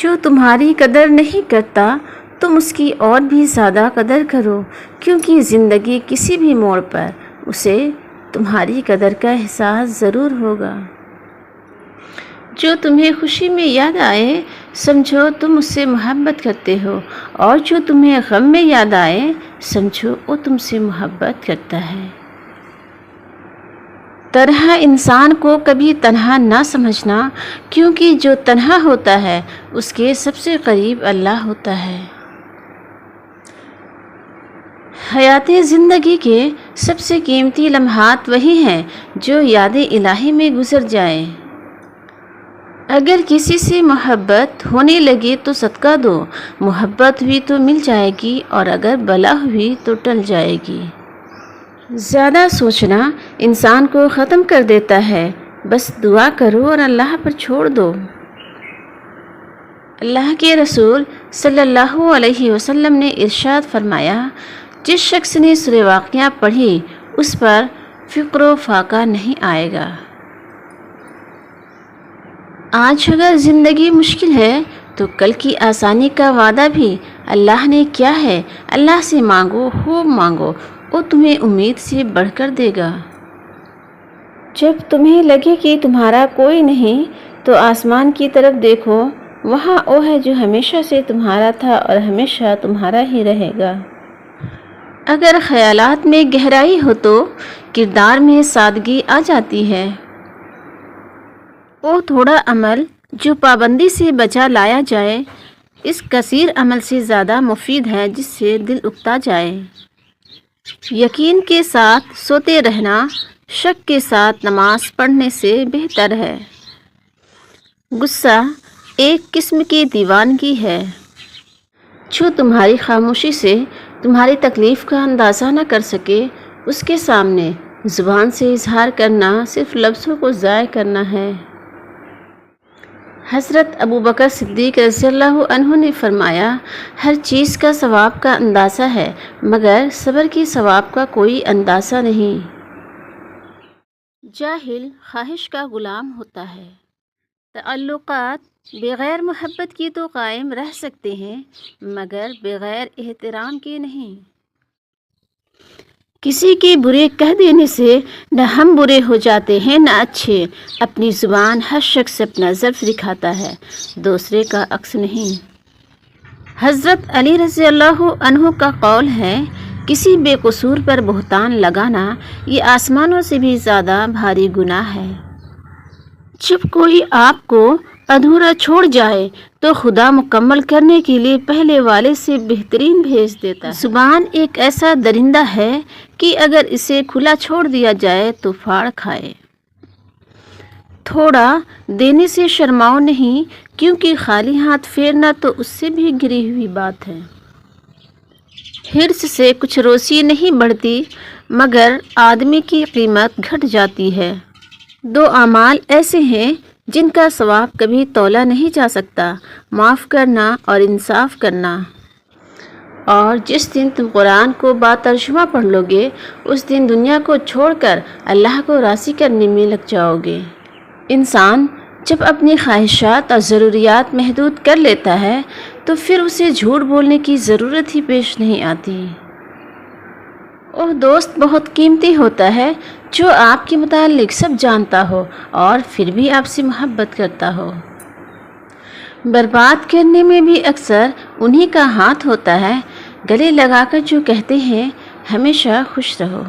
جو تمہاری قدر نہیں کرتا تم اس کی اور بھی زیادہ قدر کرو، کیونکہ زندگی کسی بھی موڑ پر اسے تمہاری قدر کا احساس ضرور ہوگا۔ جو تمہیں خوشی میں یاد آئے سمجھو تم اس سے محبت کرتے ہو، اور جو تمہیں غم میں یاد آئے سمجھو وہ تم سے محبت کرتا ہے۔ تنہا انسان کو کبھی تنہا نہ سمجھنا، کیونکہ جو تنہا ہوتا ہے اس کے سب سے قریب اللہ ہوتا ہے۔ حیات زندگی کے سب سے قیمتی لمحات وہی ہیں جو یاد الہی میں گزر جائیں۔ اگر کسی سے محبت ہونے لگے تو صدقہ دو، محبت ہوئی تو مل جائے گی، اور اگر بلا ہوئی تو ٹل جائے گی۔ زیادہ سوچنا انسان کو ختم کر دیتا ہے، بس دعا کرو اور اللہ پر چھوڑ دو۔ اللہ کے رسول صلی اللہ علیہ وسلم نے ارشاد فرمایا، جس شخص نے سورہ واقعہ پڑھی اس پر فقر و فاقہ نہیں آئے گا۔ آج اگر زندگی مشکل ہے تو کل کی آسانی کا وعدہ بھی اللہ نے کیا ہے۔ اللہ سے مانگو، خوب مانگو، وہ تمہیں امید سے بڑھ کر دے گا۔ جب تمہیں لگے کہ تمہارا کوئی نہیں تو آسمان کی طرف دیکھو، وہاں وہ ہے جو ہمیشہ سے تمہارا تھا اور ہمیشہ تمہارا ہی رہے گا۔ اگر خیالات میں گہرائی ہو تو کردار میں سادگی آ جاتی ہے۔ وہ تھوڑا عمل جو پابندی سے بچا لایا جائے اس کثیر عمل سے زیادہ مفید ہے جس سے دل اکتا جائے۔ یقین کے ساتھ سوتے رہنا شک کے ساتھ نماز پڑھنے سے بہتر ہے۔ غصہ ایک قسم کی دیوانگی ہے۔ جو تمہاری خاموشی سے تمہاری تکلیف کا اندازہ نہ کر سکے اس کے سامنے زبان سے اظہار کرنا صرف لفظوں کو ضائع کرنا ہے۔ حضرت ابوبکر صدیق رضی اللہ عنہ نے فرمایا، ہر چیز کا ثواب کا اندازہ ہے مگر صبر کی ثواب کا کوئی اندازہ نہیں۔ جاہل خواہش کا غلام ہوتا ہے۔ تعلقات بغیر محبت کی تو قائم رہ سکتے ہیں مگر بغیر احترام کے نہیں۔ کسی کے برے کہہ دینے سے نہ ہم برے ہو جاتے ہیں نہ اچھے۔ اپنی زبان ہر شخص اپنا ظرف دکھاتا ہے، دوسرے کا عکس نہیں۔ حضرت علی رضی اللہ عنہ کا قول ہے، کسی بے قصور پر بہتان لگانا یہ آسمانوں سے بھی زیادہ بھاری گناہ ہے۔ جب کوئی آپ کو ادھورا چھوڑ جائے تو خدا مکمل کرنے کے لیے پہلے والے سے بہترین بھیج دیتا ہے۔ زبان ایک ایسا درندہ ہے کہ اگر اسے کھلا چھوڑ دیا جائے تو پھاڑ کھائے۔ تھوڑا دینے سے شرماؤ نہیں، کیونکہ خالی ہاتھ پھیرنا تو اس سے بھی گری ہوئی بات ہے۔ حرص سے کچھ روسی نہیں بڑھتی مگر آدمی کی قیمت گھٹ جاتی ہے۔ دو اعمال ایسے ہیں جن کا ثواب کبھی تولا نہیں جا سکتا، معاف کرنا اور انصاف کرنا۔ اور جس دن تم قرآن کو باترجمہ پڑھ لو گے اس دن دنیا کو چھوڑ کر اللہ کو راضی کرنے میں لگ جاؤ گے۔ انسان جب اپنی خواہشات اور ضروریات محدود کر لیتا ہے تو پھر اسے جھوٹ بولنے کی ضرورت ہی پیش نہیں آتی۔ وہ دوست بہت قیمتی ہوتا ہے جو آپ کے متعلق سب جانتا ہو اور پھر بھی آپ سے محبت کرتا ہو۔ برباد کرنے میں بھی اکثر انہی کا ہاتھ ہوتا ہے، گلے لگا کر جو کہتے ہیں ہمیشہ خوش رہو۔